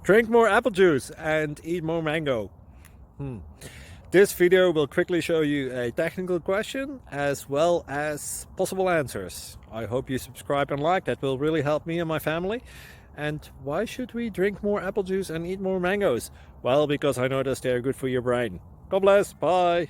Drink more apple juice and eat more mango. This video will quickly show you a technical question as well as possible answers. I hope you subscribe and like, that will really help me and my family. And why should we drink more apple juice and eat more mangoes? Well, because I noticed they're good for your brain. God bless, bye!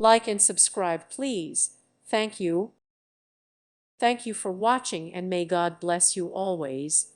Like and subscribe, please. Thank you. Thank you for watching, and may God bless you always.